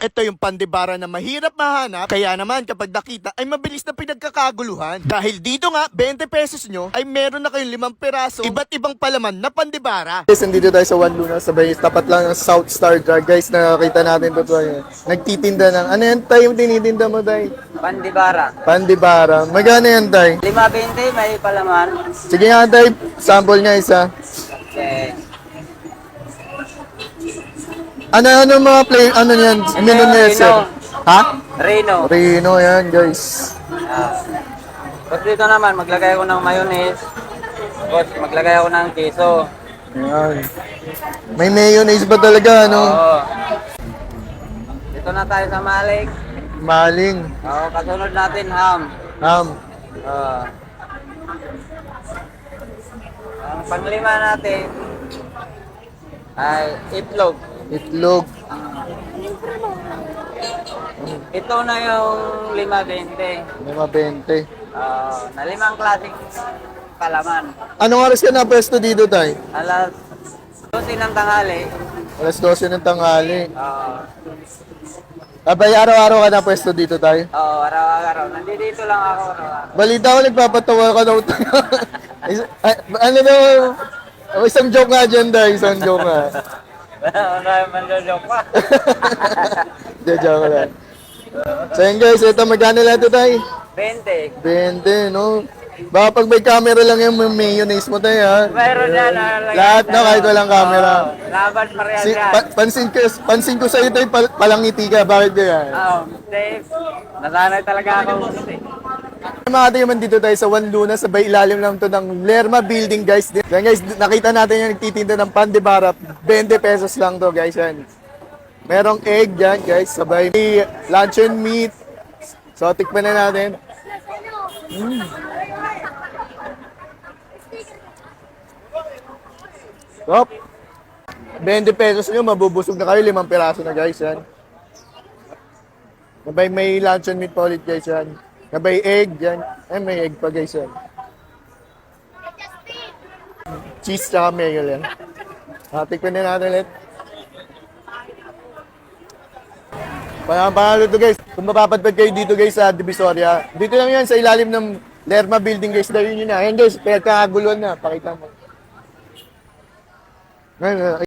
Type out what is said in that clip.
ito yung pandibara na mahirap mahanap, kaya naman kapag nakita ay mabilis na pinagkakaguluhan. Dahil dito nga, 20 pesos nyo ay meron na kayong 5 peraso, iba't ibang palaman na pandibara. Guys, nandito tayo sa One Luna, sabay tapat lang ng South Star Drug. Guys, nakakita natin ito tayo. Nagtitinda ng, ano yan tayo yung tinitinda mo tayo? Pandibara. Pandibara. Magkano yan tayo? 5.20 may palaman. Sige nga tayo, sample niya isa. Okay. Ano mga play, ano yan? Menu niya, Reno. sir? Ha? Reno. Reno yan, guys. Tapos dito naman, maglagay ako ng mayonnaise. Tapos maglagay ako ng keso. Ayan. May mayonnaise ba talaga, ano? Oo. Dito na tayo sa malik. Maling. Oo, kasunod natin ham. Ham. Oo. Ang panglima natin ay itlog. Itlog. Ito na yung 5.20. 5.20. Na 5 klaseng palaman. Anong oras ka na pwesto dito, tay? Alas 12 ng tanghali. Alas 12 ng tanghali. Oo. Abay, araw-araw ka na pwesto dito, tay? Oo, araw-araw. Nandito lang ako araw-araw. Balita ko, nagpapatawa ka daw. Ano daw? Isang joke nga dyan, tay. Isang joke nga. Wala naman joke pa. Joke lang. So yun guys, ito magkano lang ito, tay? 20. 20, no? Baka pag may camera lang yung mayonnaise mo tayo, ha? Mayroon yan. Lahat na, kahit walang camera. Laban pa rin yan. Pansin ko sa'yo tayo, palangiti ka. Bakit kaya? Dave, nasanay talaga ako. Mga tayo man dito tayo sa One Luna, sabay ilalim lang to ng Lerma Building, guys. Yan guys, nakita natin yung nagtitinda ng pandibara. 20 pesos lang to, guys. Yan. Merong egg dyan, guys. Sabay may luncheon meat. So, tikman na natin. Hop. 20 pesos nyo, mabubusog na kayo. 5 peraso na, guys. Yan. Sabay may luncheon meat pa ulit, guys. Yan. Sabay egg, yan. Ay, may egg pa, guys. Yan. Cheese tsaka mayo yan. Tikman na natin ulit. Panalo to, guys. Kung mapapadpad kayo dito, guys, sa Divisoria, dito lang yan sa ilalim ng Lerma Building, guys. Dahil yun na. Ayan, guys, pinagkakaguluhan na. Pakita mo. Ayan,